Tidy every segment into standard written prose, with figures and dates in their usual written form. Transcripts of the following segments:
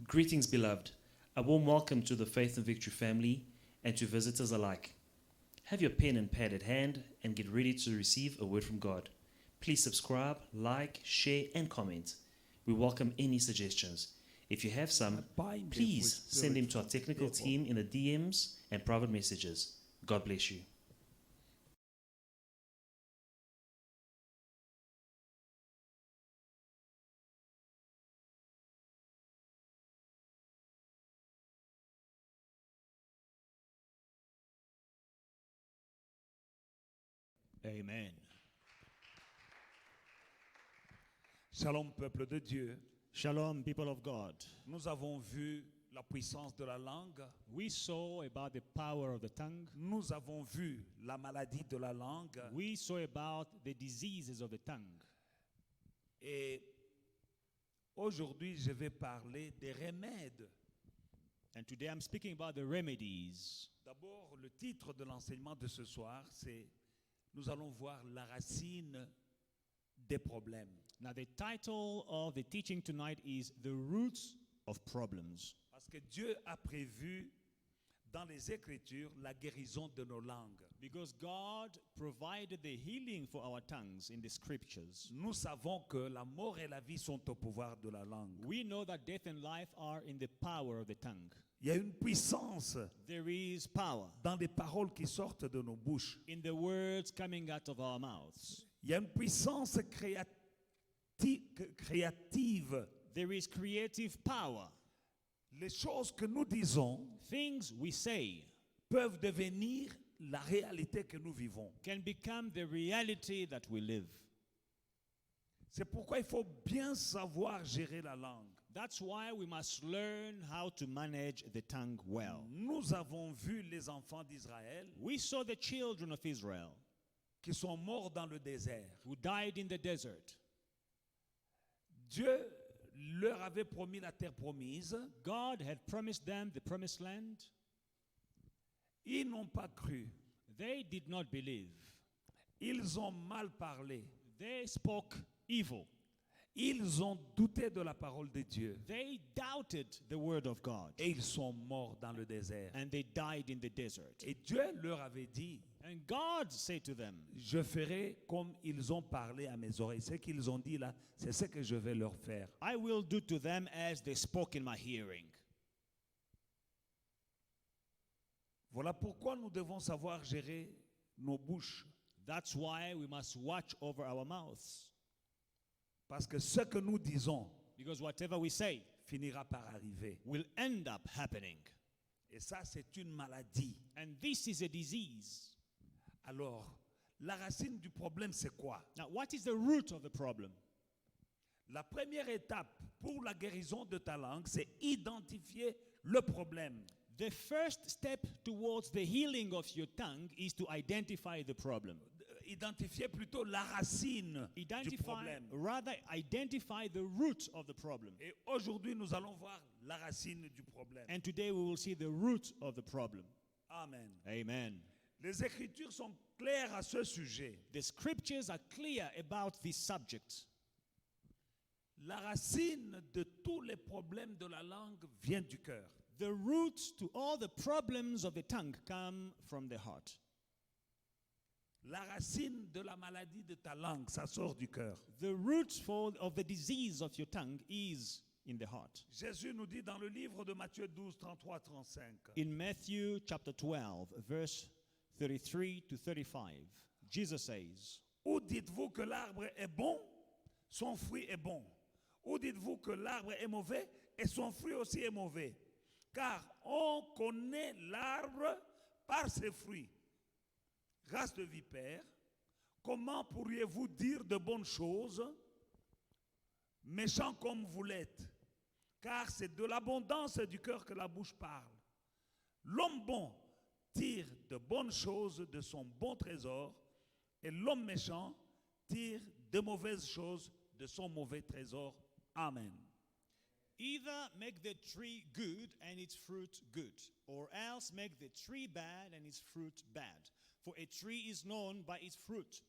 Greetings, beloved. A warm welcome to the Faith and Victory family and to visitors alike. Have your pen and pad at hand and get ready to receive a word from God. Please subscribe, like, share, and comment. We welcome any suggestions. If you have some, please send them to our technical team in the DMs and private messages. God bless you. Amen. Shalom, peuple de Dieu. Shalom, people of God. Nous avons vu la puissance de la langue. We saw about the power of the tongue. Nous avons vu la maladie de la langue. We saw about the diseases of the tongue. Et aujourd'hui, je vais parler des remèdes. And today I'm speaking about the remedies. D'abord, le titre de l'enseignement de ce soir, c'est « Nous allons voir la racine des problèmes ». Now the title of the teaching tonight is The Roots of Problems. Parce que Dieu a prévu dans les Écritures la guérison de nos langues. Because God provided the healing for our tongues in the scriptures. Nous savons que la mort et la vie sont au pouvoir de la langue. We know that death and life are in the power of the tongue. Il y a une puissance There is power dans les paroles qui sortent de nos bouches. in the words coming out of our mouths. Il y a une puissance créative. There is creative power. Les choses que nous disons Things we say peuvent devenir la réalité que nous vivons. can become the reality that we live. C'est pourquoi il faut bien savoir gérer la langue. That's why we must learn how to manage the tongue well. Nous avons vu les enfants d'Israël We saw the children of Israel qui sont morts dans le désert. who died in the desert. Dieu leur avait promis la terre promise. God had promised them the promised land. Ils n'ont pas cru. They did not believe. Ils ont mal parlé. They spoke evil. Ils ont douté de la parole de Dieu. They doubted the word of God. Et ils sont morts dans le désert. And they died in the desert. Et Dieu leur avait dit, And God said to them, je ferai comme ils ont parlé à mes oreilles. Ce qu'ils ont dit là, c'est ce que je vais leur faire. I will do to them as they spoke in my hearing. Voilà pourquoi nous devons savoir gérer nos bouches. That's why we must watch over our mouths. Parce que ce que nous disons Because whatever we say finira par arriver. will end up happening. Et ça, c'est une maladie. And this is a disease. Alors, la racine du problème, c'est quoi? Now, what is the root of the problem? La première étape pour la guérison de ta langue, c'est identifier le problème. The first step towards the healing of your tongue is to identify the problem. Identifier plutôt la racine du problème. Identify the root of the problem. Et aujourd'hui, nous allons voir la racine du problème. And today we will see the root of the problem. Amen. Amen. Les Écritures sont claires à ce sujet. The scriptures are clear about this subject. La racine de tous les problèmes de la langue vient du cœur. The roots to all the problems of the tongue come from the heart. La racine de la maladie de ta langue, ça sort du cœur. The root of the disease of your tongue is in the heart. Jésus nous dit dans le livre de Matthieu 12, 33, 35. In Matthew chapter 12, verse 33 to 35, Jesus says, Ou dites-vous que l'arbre est bon, son fruit est bon. Ou dites-vous que l'arbre est mauvais et son fruit aussi est mauvais. Car on connaît l'arbre par ses fruits. Race de vipères, comment pourriez-vous dire de bonnes choses, méchants comme vous l'êtes? Car c'est de l'abondance du cœur que la bouche parle. L'homme bon tire de bonnes choses de son bon trésor, et l'homme méchant tire de mauvaises choses de son mauvais trésor. Amen. Either make the tree good and its fruit good, or else make the tree bad and its fruit bad. For a tree is known by its fruit.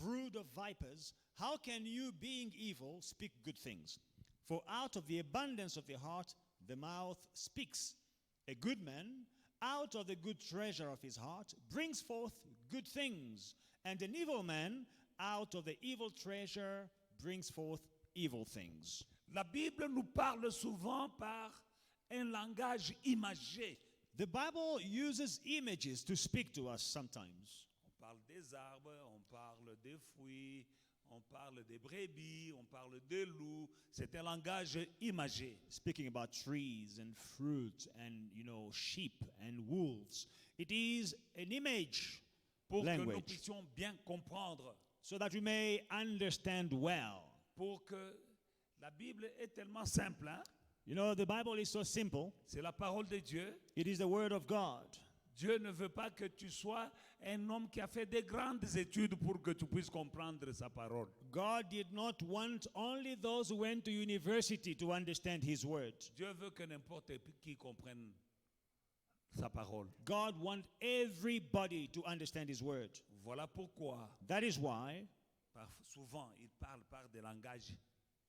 Brood of vipers, how can you, being evil, speak good things? For out of the abundance of the heart, the mouth speaks. A good man, out of the good treasure of his heart, brings forth good things. And an evil man, out of the evil treasure, brings forth evil things. La Bible nous parle souvent par un langage imagé. The Bible uses images to speak to us sometimes. On parle des arbres, on parle des fruits, on parle des brebis, on parle des loups. C'est un langage imagé. Speaking about trees and fruit and, sheep and wolves. It is an image Pour que nous language puissions bien comprendre. so that we may understand well. Pour que la Bible est tellement simple, hein? The Bible is so simple. C'est la parole de Dieu. It is the word of God. Dieu ne veut pas que tu sois un homme qui a fait des grandes études pour que tu puisses comprendre sa parole. God did not want only those who went to university to understand his word. Dieu veut que n'importe qui comprenne sa parole. God wants everybody to understand his word. Voilà pourquoi That is why souvent il parle par des langages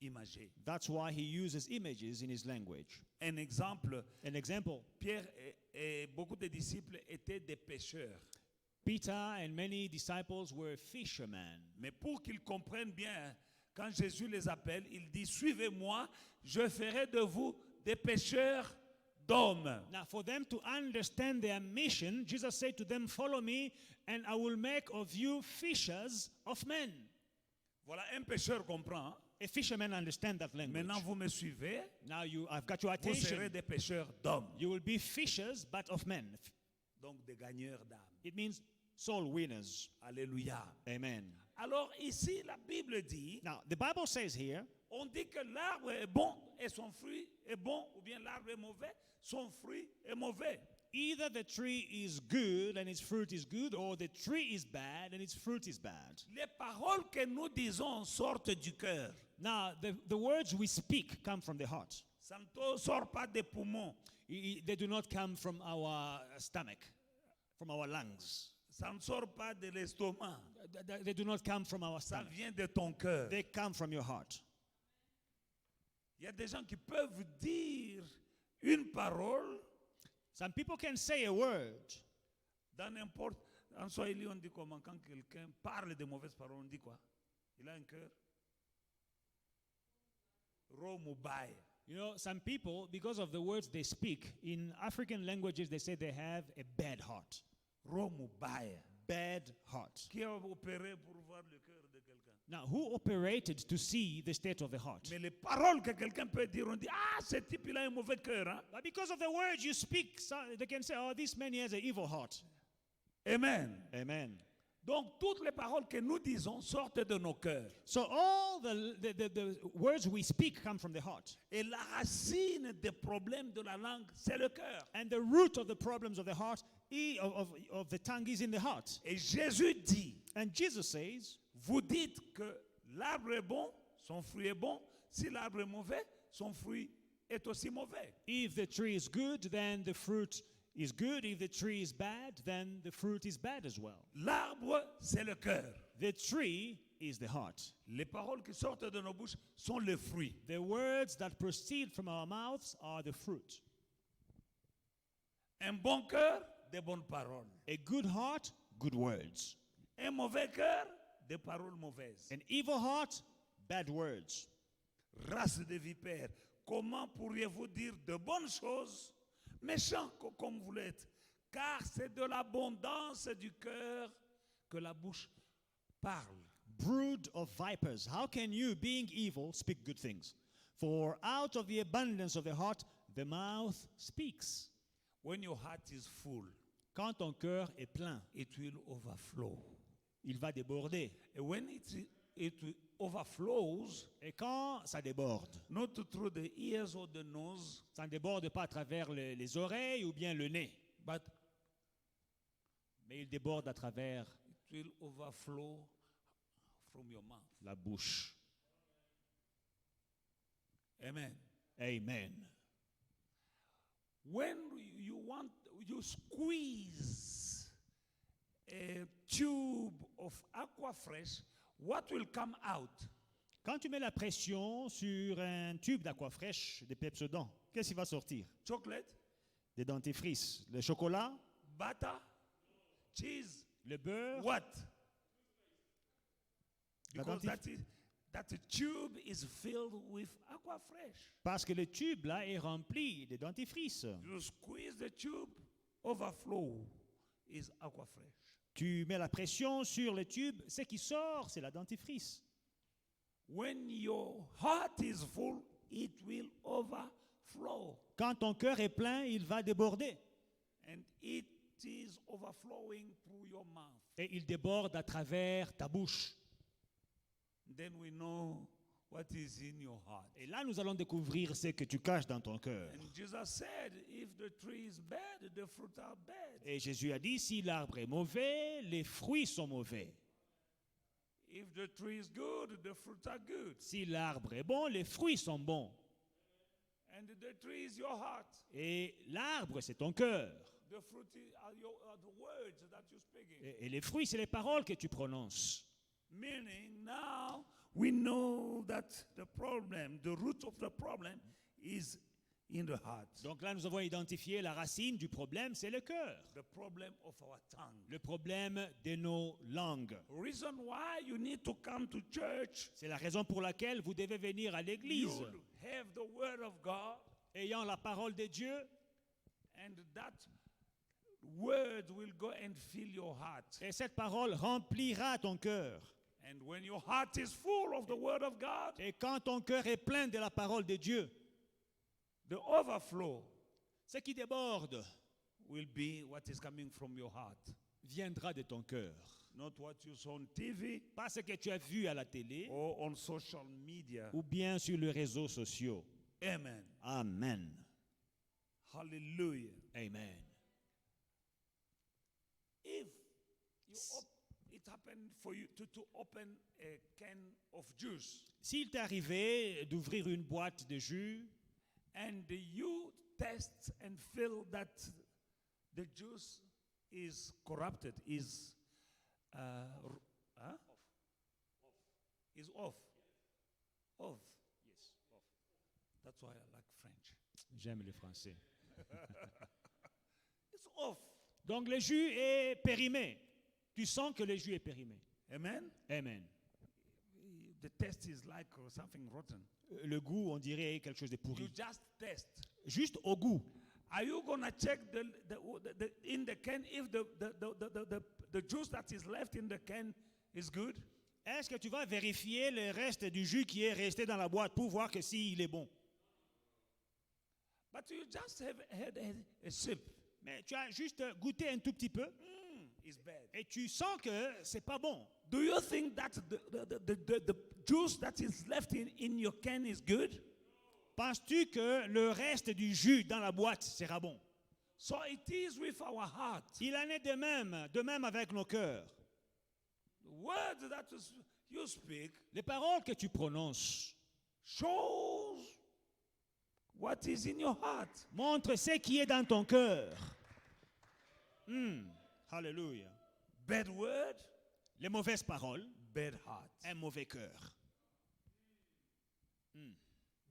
imagés. That's why he uses images in his language. Un exemple, An example, Pierre et beaucoup de disciples étaient des pêcheurs. Peter and many disciples were fishermen. Mais pour qu'ils comprennent bien, quand Jésus les appelle, il dit, suivez-moi, je ferai de vous des pêcheurs d'hommes. Now, for them to understand their mission, Jesus said to them, follow me, and I will make of you fishers of men. Voilà, un pêcheur comprend. A fisherman understands that language. Maintenant, vous me suivez, Now I've got your vous serez attention. des pêcheurs d'hommes. You will be fishers, but of men. Donc des gagneurs d'âmes. It means soul winners. Alléluia. Amen. Alors ici, la Bible dit, Now, the Bible says here, on dit que l'arbre est bon et son fruit est bon, ou bien l'arbre est mauvais, son fruit est mauvais. either the tree is good and its fruit is good, or the tree is bad and its fruit is bad. Les paroles que nous disons sortent du cœur. Now, the words we speak come from the heart. Ça ne sort pas des poumons. They do not come from our stomach, from our lungs. Ça ne sort pas de l'estomac. They do not come from our Ça stomach. vient de ton cœur. They come from your heart. Il y a des gens qui peuvent dire une parole Some people can say a word. dans n'importe... En Swahili, on dit comment? Quand quelqu'un parle de mauvaises paroles, on dit quoi? Il a un cœur romubaya. Some people, because of the words they speak, in African languages, they say they have a bad heart. Romubaya. Bad heart. Qui a opéré pour voir le cœur de quelqu'un? Now, who operated to see the state of the heart? Mais les paroles que quelqu'un peut dire, on dit, ah, ce type, il a un mauvais cœur. Hein? But because of the words you speak, they can say, oh, this man has an evil heart. Amen. Amen. Donc, toutes les paroles que nous disons sortent de nos cœurs. So all the words we speak come from the heart. Et la racine des problèmes de la langue, c'est le cœur. And the root of the problems of the heart, of the tongue, is in the heart. Et Jésus dit, And Jesus says, vous dites que l'arbre est bon, son fruit est bon. Si l'arbre est mauvais, son fruit est aussi mauvais. if the tree is good, then the fruit is good. If the tree is bad, then the fruit is bad as well. L'arbre, c'est le cœur. The tree is the heart. Les paroles qui sortent de nos bouches sont les fruits. The words that proceed from our mouths are the fruit. Un bon cœur, des bonnes paroles. A good heart, good words. Un mauvais cœur, des paroles mauvaises. An evil heart, bad words. Race de vipères, comment pourriez-vous dire de bonnes choses, méchants comme vous l'êtes? Car c'est de l'abondance du cœur que la bouche parle. Brood of vipers, how can you, being evil, speak good things? For out of the abundance of the heart, the mouth speaks. When your heart is full, Quand ton cœur est plein, it will overflow. il va déborder. And when it overflows, Et quand ça déborde, not through the ears or the nose, ça ne déborde pas à travers les oreilles ou bien le nez, but mais il déborde à travers it will overflow from your mouth. la bouche. Amen. Amen. When you squeeze a tube of Aquafresh, what will come out? Quand tu mets la pression sur un tube d'aqua fraîche de Pepsodent, qu'est-ce qui va sortir? Chocolate, Des dentifrices. Le chocolat, butter, cheese. le beurre. What? La Because dentif- that tube is filled with aqua fresh. Parce que le tube là est rempli de dentifrice. You squeeze the tube, overflow is aqua fresh. Tu mets la pression sur le tube, ce qui sort, c'est la dentifrice. When your heart is full, it will overflow. Quand ton cœur est plein, il va déborder. And it is overflowing through your mouth. Et il déborde à travers ta bouche. Then we know what is in your heart. Et là, nous allons découvrir ce que tu caches dans ton cœur. And Jesus said, if the tree is bad, the fruit are bad. Et Jésus a dit, si l'arbre est mauvais, les fruits sont mauvais. If the tree is good, the fruits are good. Si l'arbre est bon, les fruits sont bons. And the tree is your heart. Et l'arbre, c'est ton cœur. The fruit are the words that you're speaking. Et les fruits, c'est les paroles que tu prononces. Meaning now we know that the problem, the root of the problem is in the heart. Donc là, nous avons identifié la racine du problème, c'est le cœur. The problem of our tongue. Le problème de nos langues. Reason why you need to come to church. C'est la raison pour laquelle vous devez venir à l'église, You have the word of God, ayant la parole de Dieu, and that word will go and fill your heart. et cette parole remplira ton cœur. And when your heart is full of the word of God, Et quand ton cœur est plein de la parole de Dieu, the overflow ce qui déborde will be what is coming from your heart. viendra de ton cœur. Not what you saw on TV Pas ce que tu as vu à la télé or on social media. ou bien sur les réseaux sociaux. Amen. Amen. Hallelujah. Amen. If it happened for you to open a can of juice S'il t'est arrivé d'ouvrir une boîte de jus and you test and feel that the juice is corrupted, is is off. Off. Yes, off. That's why I like French. J'aime le français. It's off. Donc le jus est périmé. Tu sens que le jus est périmé. Amen. Amen. The taste is like something rotten. Le goût, on dirait quelque chose de You pourri. just test. Juste au goût. Are you gonna check the in the can if the juice that is left in the can is good? Est-ce que tu vas vérifier le reste du jus qui est resté dans la boîte pour voir que s'il est bon? But you just have had a sip. Mais tu as juste goûté un tout petit peu It's bad. et tu sens que c'est pas bon. Do you think that the juice that is left in your can is good? Penses-tu que le reste du jus dans la boîte sera bon? So it is with our heart. Il en est de même avec nos cœurs. The words that you speak Les paroles que tu prononces shows what is in your heart. montrent ce qui est dans ton cœur. Alléluia. Bad word, Les mauvaises paroles, bad heart. un mauvais cœur.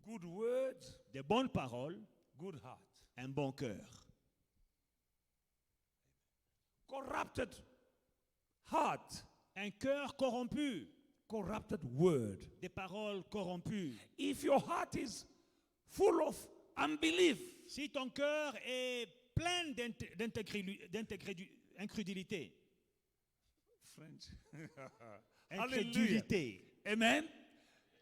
Good words, Des bonnes paroles, good heart. un bon cœur. Corrupted heart, Un cœur corrompu, corrupted word. des paroles corrompues. If your heart is full of unbelief, Si ton cœur est plein d'incrédulité, French. incrédulité. Amen.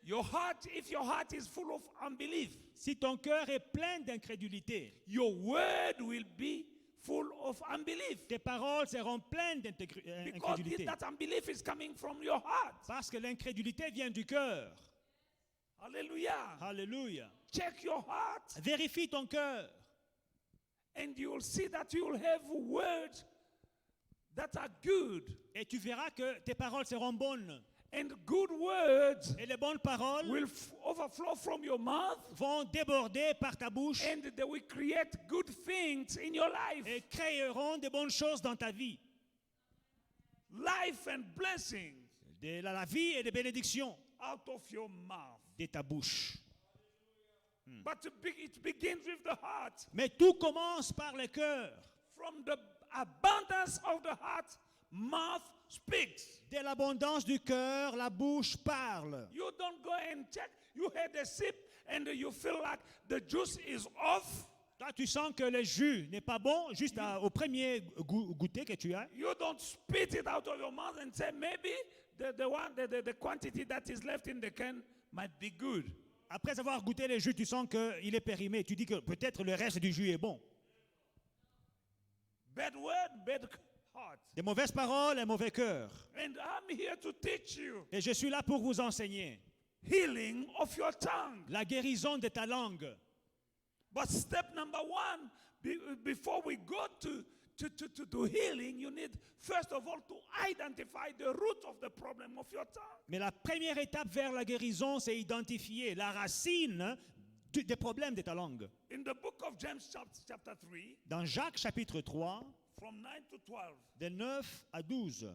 Your heart, if your heart is full of unbelief, Si ton cœur est plein d'incrédulité, your word will be full of unbelief. tes paroles seront pleines Because d'incrédulité. that unbelief is coming from your heart. Parce que l'incrédulité vient du cœur. Hallelujah. Alléluia. Check your heart Vérifie ton cœur. and you will see that you will have words that are good. Et tu verras que tes paroles seront bonnes. And good words Et les bonnes paroles will overflow from your mouth vont déborder par ta bouche and they will create good things in your life. et créeront de bonnes choses dans ta vie. Life and blessing De la vie et des bénédictions out of your mouth. de ta bouche. But it begins with the heart. Mais tout commence par le cœur. From the abundance of the heart, mouth speaks. Dès l'abondance du cœur, la bouche parle. You don't go and check. You had a sip and you feel like the juice is off. Toi, tu sens que le jus n'est pas bon, juste au premier goûter que tu as. You don't spit it out of your mouth and say, maybe the quantity that is left in the can might be good. Après avoir goûté le jus, tu sens qu'il est périmé. Tu dis que peut-être le reste du jus est bon. Bad word, bad heart. Des mauvaises paroles, un mauvais cœur. And I'm here to teach you Et je suis là pour vous enseigner healing of your tongue. la guérison de ta langue. But step number one, before we go to healing, you need first of all to identify the root of the problem of your tongue. Mais la première étape vers la guérison, c'est identifier la racine des problèmes de ta langue. In the book of James chapter 3, Dans Jacques chapitre 3, from 9 to 12, de 9 à 12,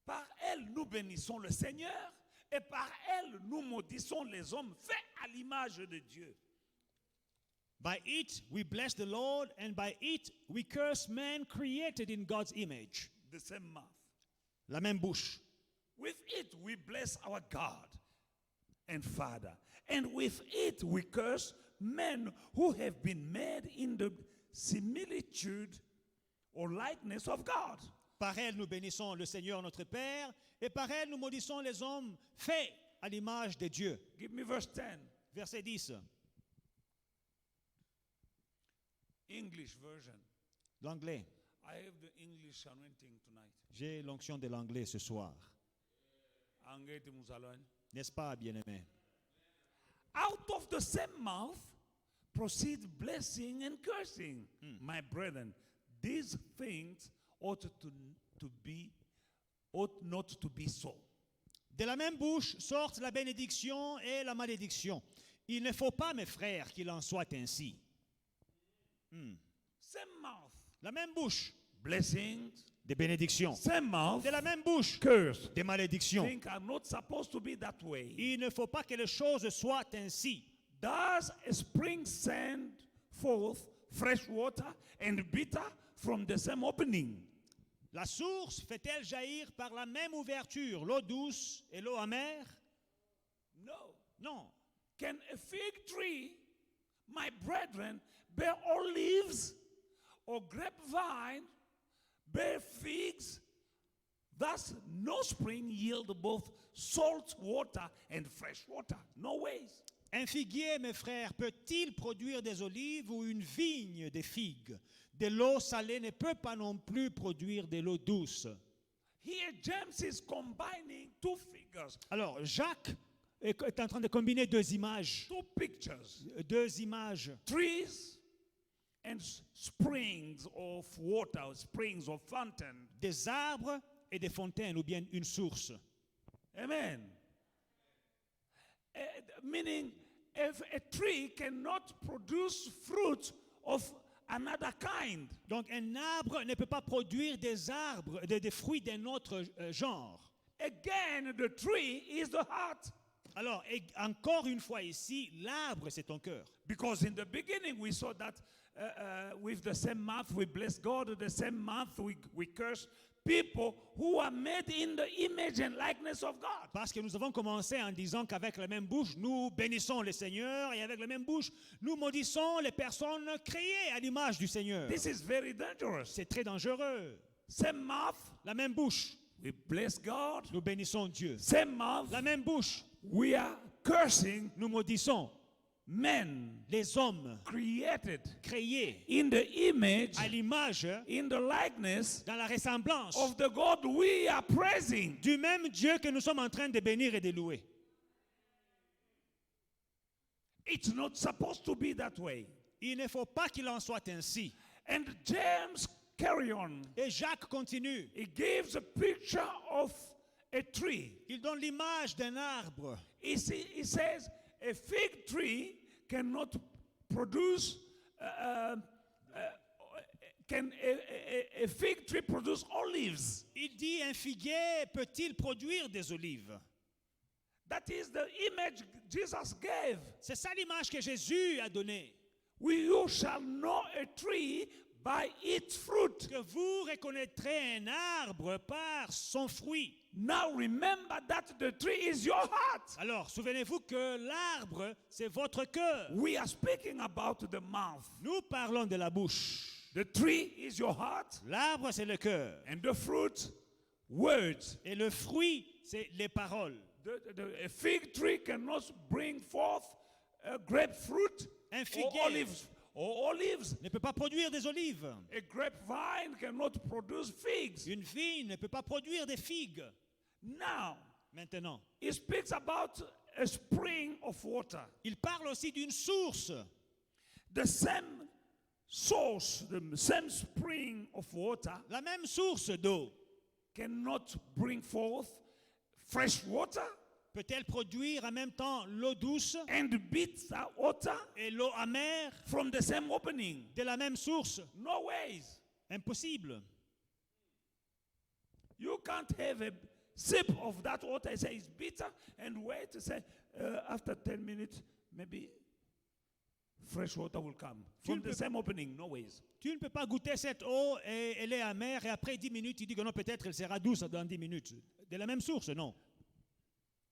par elle nous bénissons le Seigneur et par elle nous maudissons les hommes faits à l'image de Dieu. by it we bless the Lord, and by it we curse men created in God's image. The same mouth. La même bouche. With it we bless our God and Father. And with it we curse men who have been made in the similitude or likeness of God. Par elle nous bénissons le Seigneur notre Père, et par elle nous maudissons les hommes faits à l'image de Dieu. Give me verse 10. Verset 10, English version. l'anglais. I have the English anointing tonight. J'ai l'onction de l'anglais ce soir. Angete Musalwan. N'est-ce pas, bien-aimé? Out of the same mouth proceeds blessing and cursing. My brethren, these things ought not to be so. De la même bouche sortent la bénédiction et la malédiction. Il ne faut pas, mes frères, qu'il en soit ainsi. Same mouth, La même bouche, blessings. des bénédictions. Same mouth, De la même bouche, curse. des malédictions. Things are not supposed to be that way. Il ne faut pas que les choses soient ainsi. Does a spring send forth fresh water and bitter from the same opening? La source fait-elle jaillir par la même ouverture l'eau douce et l'eau amère? No. Non. Can a fig tree, my brethren, bear olives, or grapevine bear figs? Thus no spring yield both salt water and fresh water. No ways. Un figuier, mes frères, peut-il produire des olives ou une vigne des figues? De l'eau salée ne peut pas non plus produire de l'eau douce. Here James is combining two figures, Alors, Jacques est en train de combiner deux images. two pictures. Deux images. Trees and springs of water, springs of fountain. Des arbres et des fontaines, ou bien une source. Amen. Meaning, if a tree cannot produce fruit of another kind, Donc, un arbre ne peut pas produire des arbres, des fruits d'un autre genre. again, the tree is the heart. Alors, encore une fois ici, l'arbre, c'est ton cœur. Because in the beginning, we saw that with the same mouth we bless God, the same mouth we curse people who are made in the image and likeness of God. Parce que nous avons commencé en disant qu'avec la même bouche, nous bénissons le Seigneur, et avec la même bouche, nous maudissons les personnes créées à l'image du Seigneur. This is very dangerous. C'est très dangereux. Same mouth, La même bouche, we bless God. nous bénissons Dieu. Same mouth, La même bouche, we are cursing nous maudissons men les hommes created créés in the image, à l'image, in the likeness dans la ressemblance of the God we are praising. du même Dieu que nous sommes en train de bénir et de louer. It's not supposed to be that way. Il ne faut pas qu'il en soit ainsi. And James carry on. Et Jacques continue. He gives a picture of a tree. Il donne l'image d'un arbre. He says a fig tree cannot produce. Can a fig tree produce olives? Il dit, un figuier peut-il produire des olives? That is the image Jesus gave. C'est ça l'image que Jésus a donnée. You shall know a tree by its fruit. Que vous reconnaîtrez un arbre par son fruit. Now remember that the tree is your heart. Alors, souvenez-vous que l'arbre, c'est votre cœur. We are speaking about the mouth. Nous parlons de la bouche. The tree is your heart, L'arbre, c'est le cœur. and the fruit, words. Et le fruit, c'est les paroles. A fig tree cannot bring forth a grapefruit Un or figuier olives. Or olives. ne peut pas produire des olives. A grapevine cannot produce figs. Une vigne ne peut pas produire des figues. Now, Maintenant, it speaks about a spring of water. il parle aussi d'une source. The same source, the same spring of water La même source d'eau. cannot bring forth fresh water Peut-elle produire en même temps l'eau douce and bitter water et l'eau amère from the same opening. de la même source? No ways. Impossible. You can't have a sip of that water and say it's bitter and wait to say after 10 minutes maybe fresh water will come from the same opening. No ways. Tu ne peux pas goûter cette eau et elle est amère et après 10 minutes, tu dis que non, peut-être elle sera douce dans 10 minutes. De la même source, non.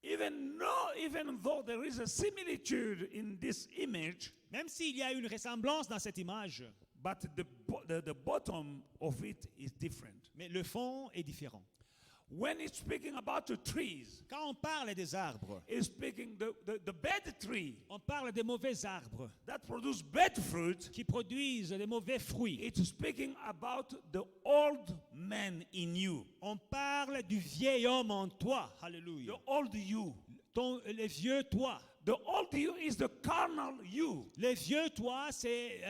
Even though there is a similitude in this image, Même s'il y a une ressemblance dans cette image, but the bottom of it is different. mais le fond est différent. When it's speaking about the trees, Quand on parle des arbres, it's speaking the bad tree on parle des mauvais arbres that produce bad fruit. qui produisent des mauvais fruits. It's speaking about the old man in you, On parle du vieil homme en toi. Alléluia. the old you. Le vieux toi. The old you is the carnal you. Le vieux toi, c'est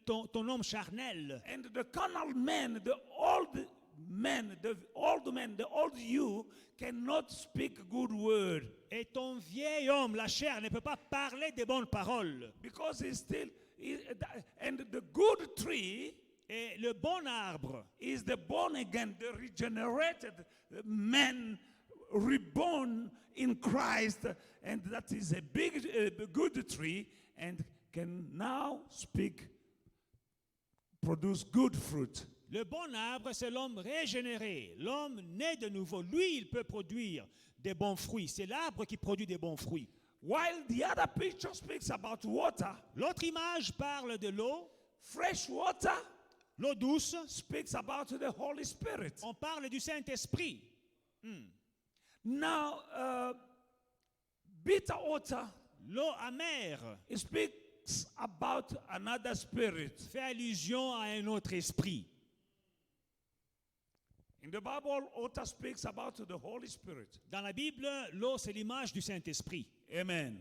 ton homme charnel. And the carnal man, the old man, the old you cannot speak good word Et ton vieil homme, la chair, ne peut pas parler des bonnes paroles. because and the good tree Et le bon arbre, is the born again, the regenerated man reborn in Christ, and that is a big, good tree and can now produce good fruit. le bon arbre, c'est l'homme régénéré, l'homme né de nouveau. Lui, il peut produire des bons fruits. C'est l'arbre qui produit des bons fruits. While the other picture speaks about water, L'autre image parle de l'eau, fresh water l'eau douce. speaks about the Holy Spirit. On parle du Saint-Esprit. Now, bitter water, L'eau amère it speaks about another spirit. fait allusion à un autre esprit. In the Bible, water speaks about the Holy Spirit. Dans la Bible, l'eau, c'est l'image du Saint-Esprit. Amen.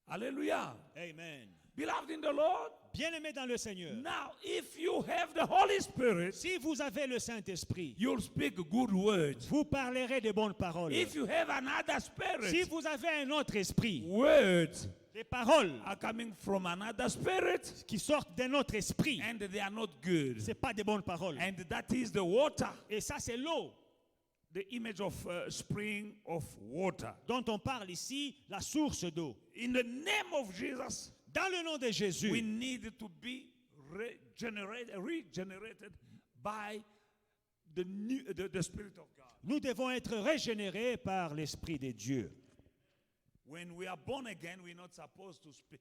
Hallelujah. Amen. Beloved in the Lord, Bien-aimé dans le Seigneur, now if you have the Holy Spirit, si vous avez le Saint-Esprit, you'll speak good words. vous parlerez des bonnes paroles. If you have another Si spirit, vous avez un autre esprit, words les paroles are coming from another spirit qui sortent d'un autre esprit, and they are not good. ce n'est pas des bonnes paroles. And that is the water, Et ça, c'est l'eau the image of spring of water. dont on parle ici, la source d'eau. In the name of Jesus, Dans le nom de we Jésus, need to be regenerated by the Spirit of God. nous devons être régénérés par l'Esprit de Dieu. When we are born again, we're not supposed to speak.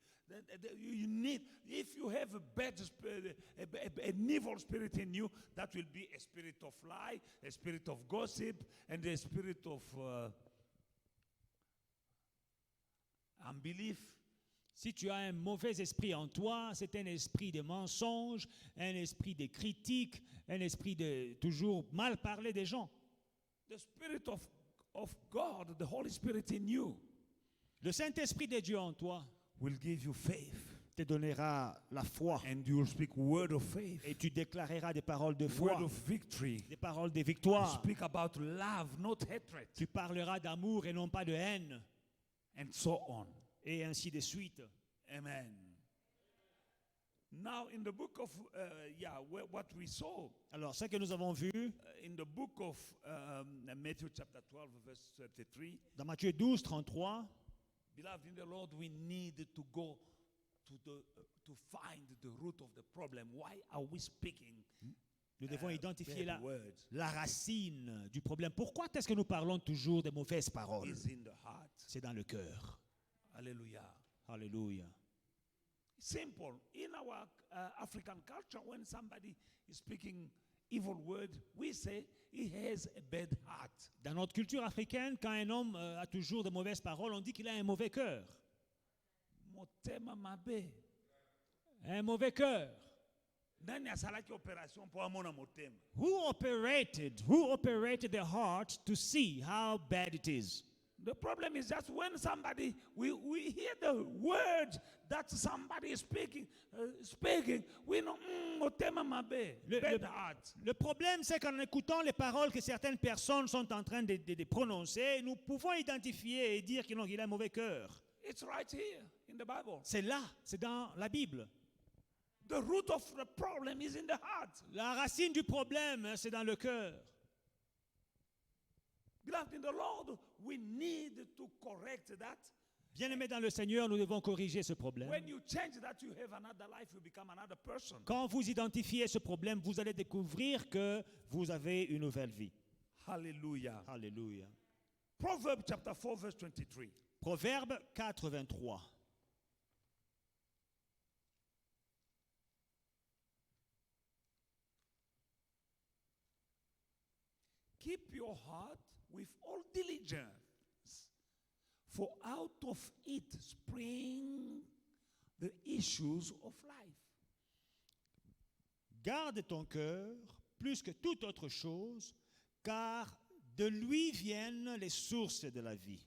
You need, if you have a bad spirit, an evil spirit in you, that will be a spirit of lie, a spirit of gossip, and a spirit of unbelief. Si tu as un mauvais esprit en toi, c'est un esprit de mensonge, un esprit de critique, un esprit de toujours mal parler des gens. The Spirit of God, the Holy Spirit in you, Le Saint-Esprit de Dieu en toi will give you faith. te donnera la foi And you will speak word of faith, et tu déclareras des paroles de foi, word of victory. des paroles de You victoire. speak about love, not hatred, Tu parleras d'amour et non pas de haine, and so on. et ainsi de suite. Amen. Now, in the book of, what we saw, Alors, ce que nous avons vu in the book of Matthew chapter 12, verse 33, dans Matthieu 12, 33, beloved in the Lord, we need to go to find the root of the problem. Why are we speaking nous devons identifier bad words? la racine du problème. Pourquoi est-ce que nous parlons toujours des mauvaises paroles? Is in the heart. C'est dans le cœur. Hallelujah. Alléluia. Simple. In our African culture, when somebody is speaking evil word, we say he has a bad heart. Dans notre culture africaine, quand un homme a toujours de mauvaises paroles, on dit qu'il a un mauvais cœur. Motema mabe. Un mauvais cœur. Nani asalaki operation po amona motema? Who operated the heart to see how bad it is? The problem is just when somebody, we hear the words that somebody is speaking, we know, motema mabe, bad heart. Le problème, c'est qu'en écoutant les paroles que certaines personnes sont en train de prononcer, nous pouvons identifier et dire qu'il a un mauvais cœur. It's right here in the Bible. C'est là, c'est dans la Bible. The root of the problem is in the heart. La racine du problème, c'est dans le cœur. Beloved in the Lord, we need to correct that. Bien-aimés dans le Seigneur, nous devons corriger ce problème. When you change that, you have another life, you become another person. Quand vous identifiez ce problème, vous allez découvrir que vous avez une nouvelle vie. Hallelujah. Alléluia. Proverbs chapter 4, verse 23. Proverbe 4, 23. Keep your heart with all diligence, for out of it spring the issues of life. Garde ton cœur plus que toute autre chose, car de lui viennent les sources de la vie.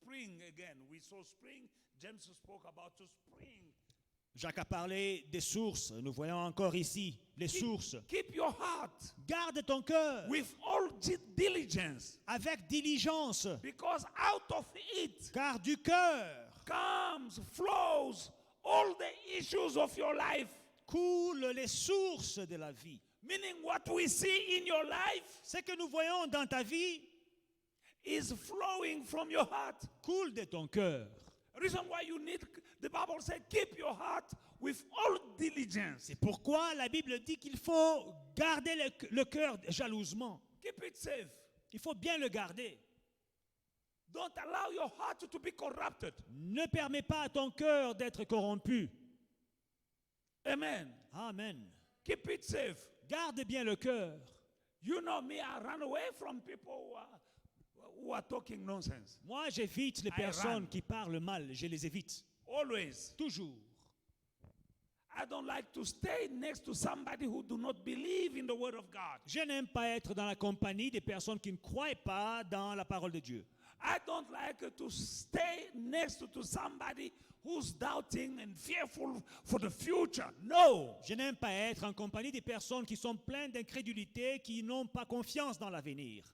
Spring again. We saw spring. James spoke about to spring. Jacques a parlé des sources. Nous voyons encore ici les sources. Keep your heart Garde ton cœur with all diligence, avec diligence, because out of it car du cœur flows all the issues of your life. coulent les sources de la vie. Meaning what we see in your life Ce que nous voyons dans ta vie is flowing from your heart. coule de ton cœur. Reason why you need, the Bible says, keep your heart with all diligence. C'est pourquoi la Bible dit qu'il faut garder le cœur jalousement. Keep it safe. Il faut bien le garder. Don't allow your heart to be corrupted. Ne permets pas à ton cœur d'être corrompu. Amen. Amen. Keep it safe. Garde bien le cœur. You know me, I run away from people who are talking nonsense. Moi, j'évite les I personnes run. qui parlent mal. Je les évite. Always. Toujours. I don't like to stay next to somebody who do not believe in the word of God. Je n'aime pas être dans la compagnie des personnes qui ne croient pas dans la parole de Dieu. I don't like to stay next to somebody who's doubting and fearful for the future. No. Je n'aime pas être en compagnie des personnes qui sont pleines d'incrédulité, qui n'ont pas confiance dans l'avenir.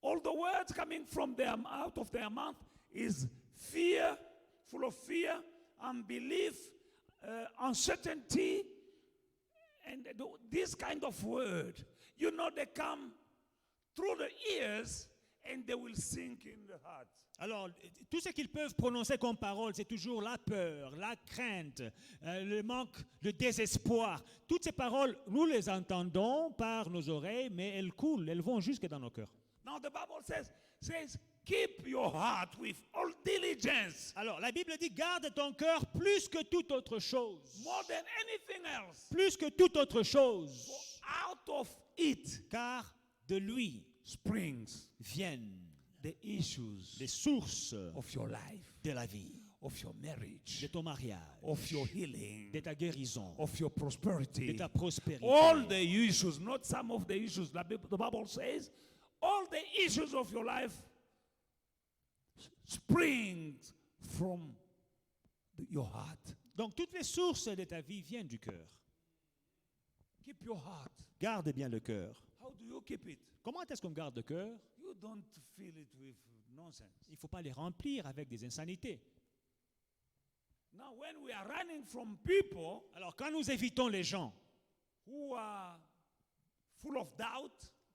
All the words coming from them out of their mouth is fear, full of fear, unbelief, uncertainty, and this kind of word. You know, they come through the ears and they will sink in the heart. Alors, tout ce qu'ils peuvent prononcer comme parole, c'est toujours la peur, la crainte, le manque, le désespoir. Toutes ces paroles, nous les entendons par nos oreilles, mais elles coulent, elles vont jusque dans nos cœurs. Now the Bible says, keep your heart with all diligence. Alors, la Bible dit, garde ton cœur plus que toute autre chose. More than anything else. Plus que toute autre chose. For out of it Car de lui springs viennent the issues les sources of your life, de la vie, of your de marriage, ton mariage, of your healing, de ta guérison, of your de prosperity. ta prospérité. All the issues, not some of the issues. The Bible says, all the issues of your life springs from your heart. Donc, toutes les sources de ta vie viennent du cœur. Keep your heart. Garde bien le cœur. How do you keep it? Comment est-ce qu'on garde le cœur? You don't fill it with nonsense. Il ne faut pas les remplir avec des insanités. Now, when we are running from people Alors quand nous évitons les gens who are full of doubt,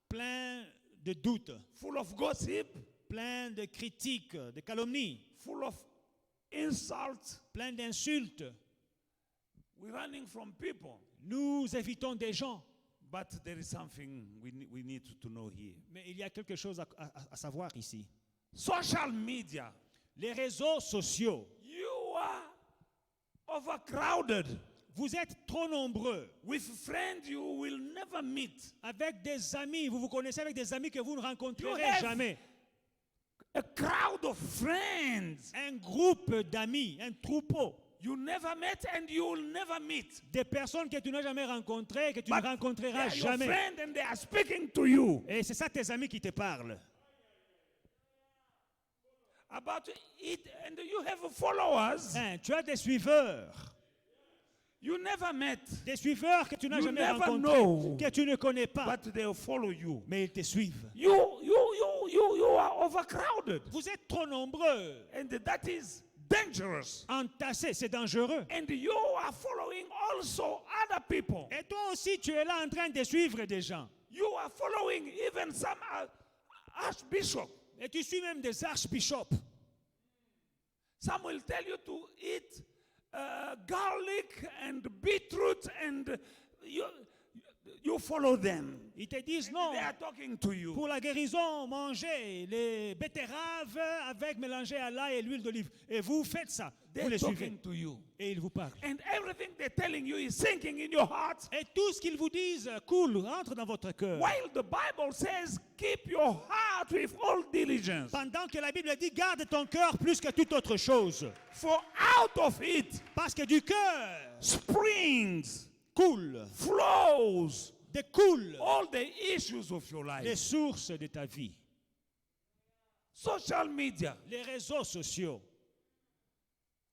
pleins de doutes, full of gossip, pleins de critiques, de calomnies, full of insults, pleins d'insultes, we're running from people. nous évitons des gens. But there is something we need to know here. Mais il y a quelque chose à savoir ici. Social media, Les réseaux sociaux, you are overcrowded. vous êtes trop nombreux. With friends you will never meet. Avec des amis, vous vous connaissez avec des amis que vous ne You rencontrerez have- jamais. A crowd of friends Un groupe d'amis, un troupeau, you never met and you will never meet. des personnes que tu n'as jamais rencontrées, que tu But ne rencontreras they are your jamais. friend and they are speaking to you Et c'est ça tes amis qui te parlent. about it, and you have followers Hein, tu as des suiveurs. you never met, Des suiveurs que tu n'as You jamais never rencontrés, know. que tu ne connais pas, but they will follow you. mais ils te suivent. You are overcrowded, Vous êtes trop nombreux, and that is dangerous. entassés, c'est dangereux. And you are following also other people. Et toi aussi, tu es là en train de suivre des gens. You are following even some archbishop. Et tu suis même des archbishops. Some will tell you to eat garlic and beetroot, and you follow them. Ils te disent non. They are talking to you. Pour la guérison, mangez les betteraves avec mélangées à l'ail et l'huile d'olive. Et vous faites ça. Vous They're les suivez. talking to you. Et ils vous parlent. And everything they're telling you is sinking in your heart. Et tout ce qu'ils vous disent coule, rentre dans votre cœur. While the Bible says, keep your heart with all diligence. Pendant que la Bible dit, garde ton cœur plus que toute autre chose. For out of it Parce que du cœur springs, coule, flows découle all the issues of your les life. sources de ta vie. Social media. Les réseaux sociaux.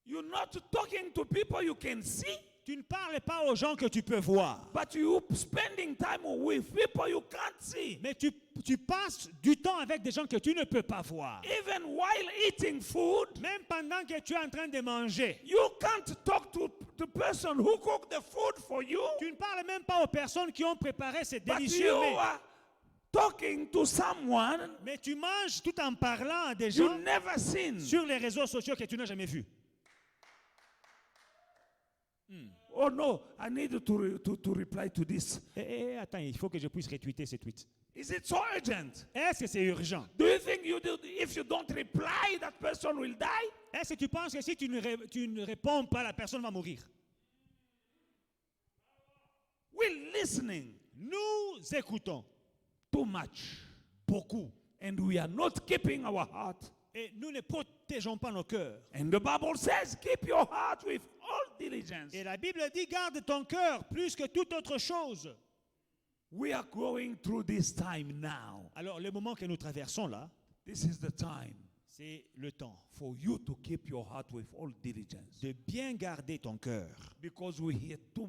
You're not talking to people you can see, Tu ne parles pas aux gens que tu peux voir. but you spending time with people you can't see. Mais tu passes du temps avec des gens que tu ne peux pas voir. Even while eating food, Même pendant que tu es en train de manger. you can't talk to the person who cooked the food for you, Tu ne parles même pas aux personnes qui ont préparé ces but délicieux you mets. are talking to someone Mais tu manges tout en parlant à des you gens never seen. sur les réseaux sociaux que tu n'as jamais vus. Oh no, I need to reply to this. Attends, il faut que je puisse retweeter ce tweet. Is it so urgent? Est-ce que c'est urgent? Do you think if you don't reply, that person will die? Est-ce que tu penses que si tu ne réponds pas, la personne va mourir? We're listening Nous écoutons too much, beaucoup. and we are not keeping our heart. Et nous ne protégeons pas nos cœurs. And the Bible says, keep your heart with all diligence. Et la Bible dit, garde ton cœur plus que toute autre chose. We are going through this time now. Alors, le moment que nous traversons là, This is the time c'est le temps for you to keep your heart with all diligence. de bien garder ton cœur. Because we hear too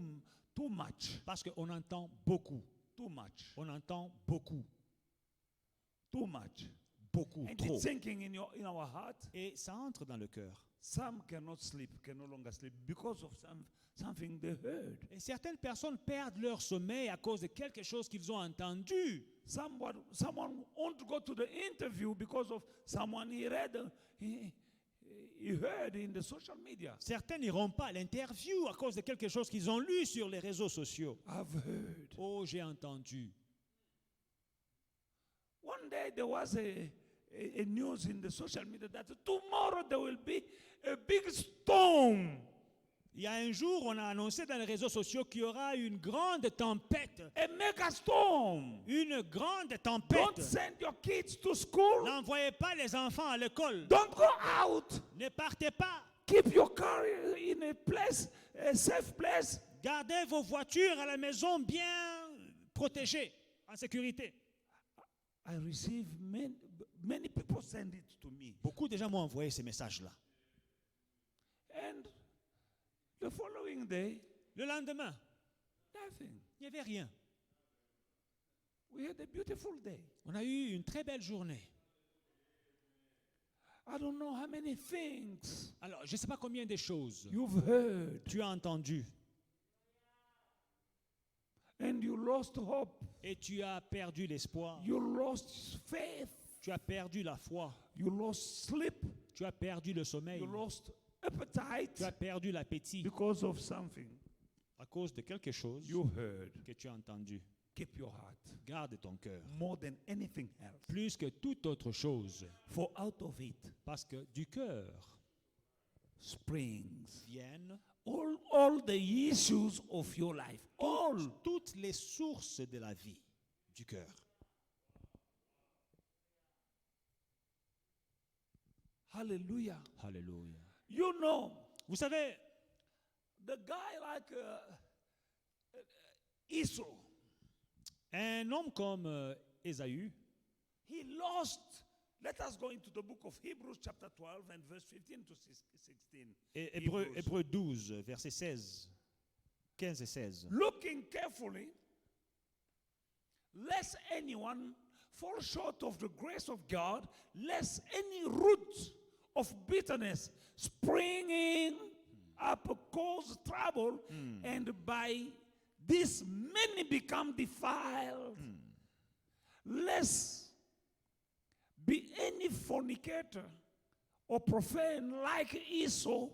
much, Parce qu'on entend beaucoup. too much, On entend beaucoup. too much. Beaucoup, And trop. it's sinking in our heart. Et ça entre dans le cœur. Some cannot sleep, can no longer sleep because of something they heard. Et certaines personnes perdent leur sommeil à cause de quelque chose qu'ils ont entendu. Someone won't go to the interview because of someone he read, he heard in the social media. Certains n'iront pas à l'interview à cause de quelque chose qu'ils ont lu sur les réseaux sociaux. I've heard. Oh, j'ai entendu. One day there was a news in the social media that tomorrow there will be a big storm. Il y a un jour, on a annoncé dans les réseaux sociaux qu'il y aura une grande tempête. A mega storm. Une grande Don't tempête. send your kids to school. N'envoyez pas les enfants à l'école. Don't go out. Ne partez pas. Keep your car in a place, a safe place. Gardez vos voitures à la maison bien protégées, en sécurité. I receive many people send it to me. Beaucoup de gens m'ont envoyé ces messages-là. And the following day, Le lendemain, nothing. il n'y avait rien. We had a beautiful day. On a eu une très belle journée. I don't know how many things Alors, je ne sais pas combien de choses you've heard tu as entendu and you lost hope. et tu as perdu l'espoir. You lost faith. Tu as perdu la foi. You lost sleep. Tu as perdu le sommeil. You lost appetite Tu as perdu l'appétit because of something à cause de quelque chose you heard. que tu as entendu. Keep your heart Garde ton cœur. more than anything else. Plus que toute autre chose. For out of it Parce que du cœur springs viennent all the issues of your life. All. toutes les sources de la vie. Du cœur. Hallelujah. Alléluia. You know, Vous savez, the guy like Esau, un homme comme Ésaü, he lost. Let us go into the book of Hebrews chapter 12 and verse 15 to 16. Hébreux 12, verset 16, 15 et 16. Looking carefully, lest anyone fall short of the grace of God, lest any root of bitterness springing up cause trouble, and by this many become defiled. Lest be any fornicator or profane like Esau,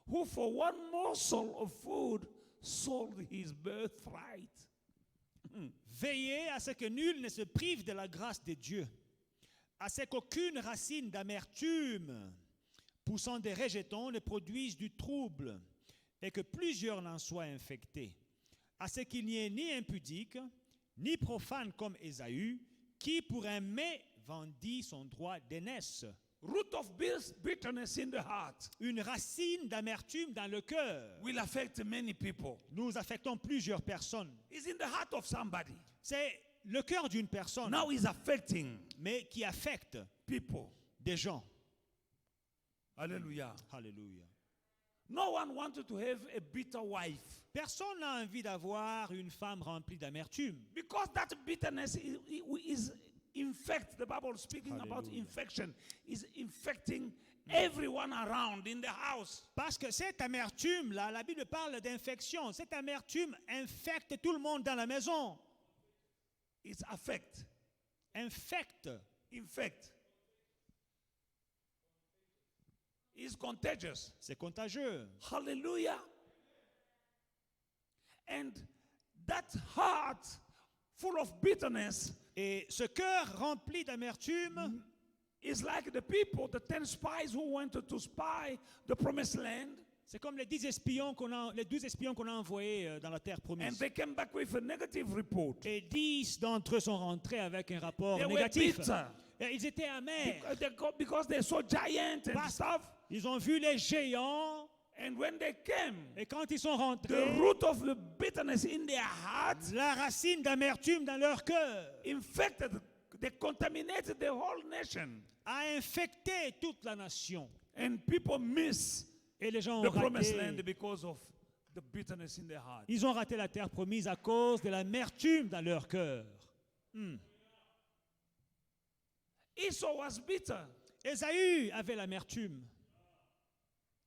who for one morsel of food sold his birthright. Veillez à ce que nul ne se prive de la grâce de Dieu, à ce qu'aucune racine d'amertume poussant des rejetons ne produise du trouble, et que plusieurs n'en soient infectés, à ce qu'il n'y ait ni impudique, ni profane comme Ésaü, qui pour un mets vendit son droit d'aînesse. Root of bitterness in the heart Une racine d'amertume dans le cœur. will affect many people. Nous affectons plusieurs personnes. It's in the heart of somebody. C'est le cœur d'une personne, Now it's affecting mais qui affecte people. des gens. Hallelujah. Alléluia. No one wanted to have a bitter wife Personne n'a envie d'avoir une femme remplie d'amertume. because that bitterness is infect. The Bible speaking about Hallelujah. infection is infecting everyone around in the house. Parce que cette amertume-là, la Bible parle d'infection. Cette amertume infecte tout le monde dans la maison. It's affect. Infecte. Infect. It's contagious. C'est contagieux. Hallelujah. And that heart full of bitterness Et ce cœur rempli d'amertume, is like the people, the 10 spies who went to spy the promised land, c'est comme les 12 espions qu'on a envoyés dans la terre and promise. they came back with a negative report. Et 10 d'entre eux sont rentrés avec un rapport They were négatif. bitter Et ils étaient amers. because they saw giants and Parce- stuff. Ils ont vu les géants. And when they came, Et quand ils sont the rentrés, root of the bitterness in their hearts la racine d'amertume dans leur cœur infected, they contaminated the whole nation. a infecté toute la nation. And people miss Et les gens the ont promised land raté. because of the bitterness in their heart. Ils ont raté la terre promise à cause de l'amertume dans leur cœur. Esau was bitter. Ésaü avait l'amertume.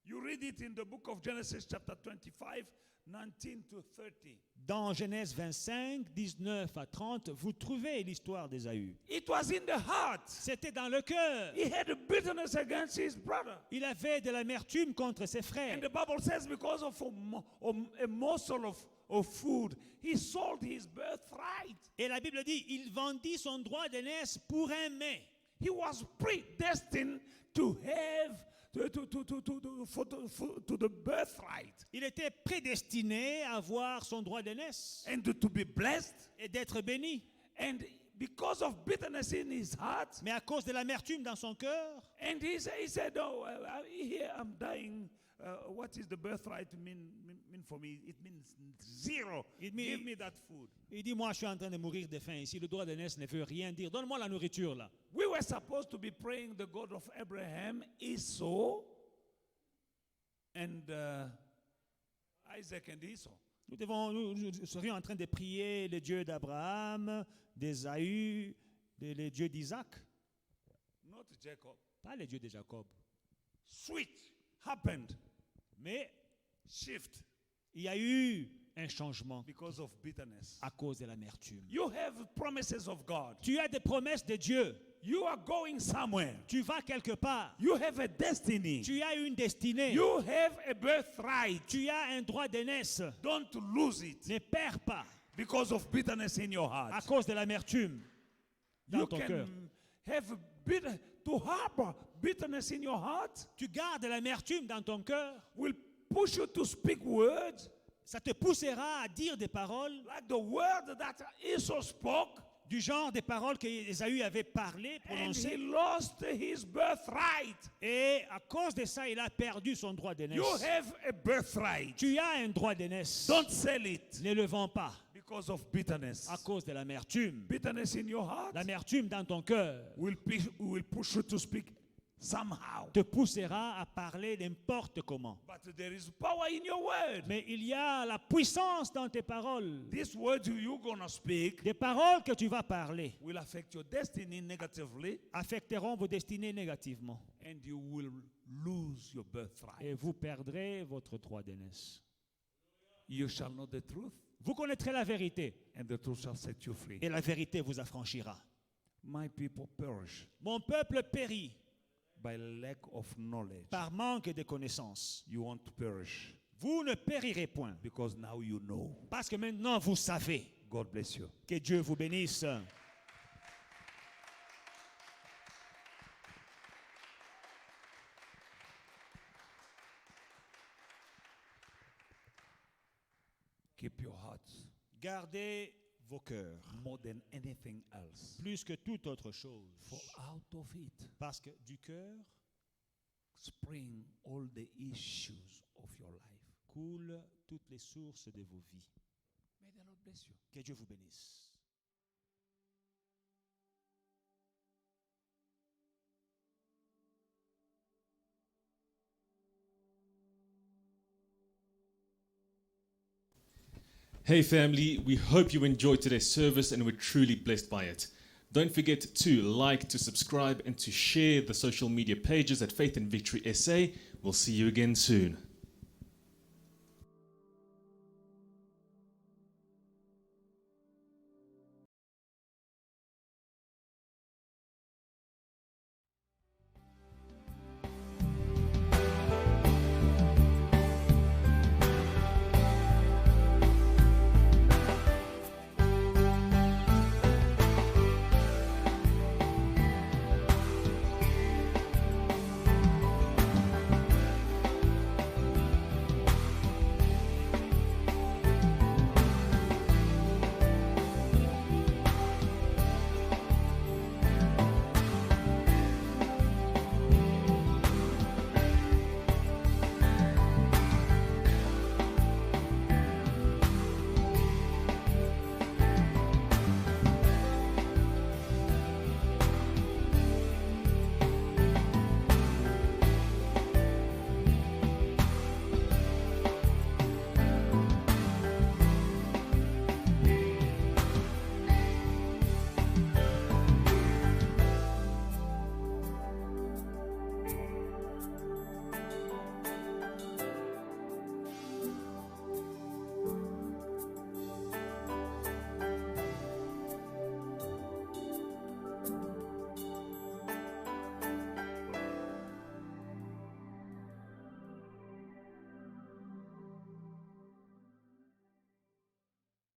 You read it in the book of Genesis chapter 25, 19 to 30. Dans Genèse 25, 19 à 30, vous trouvez l'histoire d'Ésaü. It was in the heart. C'était dans le cœur. He had a bitterness against his brother. Il avait de l'amertume contre ses frères. And the Bible says because of a morsel of food, he sold his birthright. Et la Bible dit, il vendit son droit d'aînesse pour un mets. He was predestined to have to the birthright Il était prédestiné à avoir son droit d'aînesse and to be blessed. et d'être béni. And because of bitterness in his heart, Mais à cause de l'amertume dans son cœur, and he said, "Oh, here I'm dying. What is the birthright mean for me? It means zero. It mean- Give me that food." il dit, moi je suis en train de mourir de faim ici. Le droit d'aînesse ne veut rien dire. Donne-moi la nourriture là. We were supposed to be praying the God of Abraham, Esau, and Isaac and Esau. Nous serions en train de prier le Dieu d'Abraham, d'Ésaü, le Dieu d'Isaac. Not Jacob. pas le Dieu de Jacob. Switch happened. Mais Shift il y a eu un changement because of bitterness. à cause de l'amertume. You have promises of God. Tu as des promesses de Dieu. You are going somewhere. Tu vas quelque part. You have a destiny. Tu as une destinée. You have a birthright. Tu as un droit d'aînesse. Don't lose it Ne perds pas because of bitterness in your à heart. cause de l'amertume dans You ton cœur. can have to harbor bitterness in your heart Tu gardes l'amertume dans ton cœur. will push you to speak words Ça te poussera à dire des paroles like the word that Esau spoke, du genre des paroles que Ésaü avait parlé, and he prononcées. lost his birthright. Et à cause de ça, il a perdu son droit d'aînesse. You have a birthright. Tu as un droit d'aînesse. Don't sell it Ne le vends pas because of bitterness. à cause de l'amertume. Bitterness in your heart L'amertume dans ton cœur will push you to speak somehow. te poussera à parler n'importe comment. But there is power in your word. Mais il y a la puissance dans tes paroles. These words you're going to speak Des paroles que tu vas parler will affect your destiny negatively, affecteront vos destinées négativement. and you will lose your birthright. Et vous perdrez votre droit d'aînesse. You shall know the truth, Vous connaîtrez la vérité and the truth shall set you free. et la vérité vous affranchira. My people perish Mon peuple périt by lack of knowledge. par manque de connaissances. You want to perish Vous ne périrez point because now you know. parce que maintenant vous savez. God bless you. Que Dieu vous bénisse. Keep your hearts Gardez vos cœurs more than anything else. plus que toute autre chose. For out of it Parce que du cœur spring all the issues of your life. coulent toutes les sources de vos vies. May the Lord bless you. Que Dieu vous bénisse. Hey family, we hope you enjoyed today's service and were truly blessed by it. Don't forget to like, to subscribe, and to share the social media pages at Faith and Victory SA. We'll see you again soon.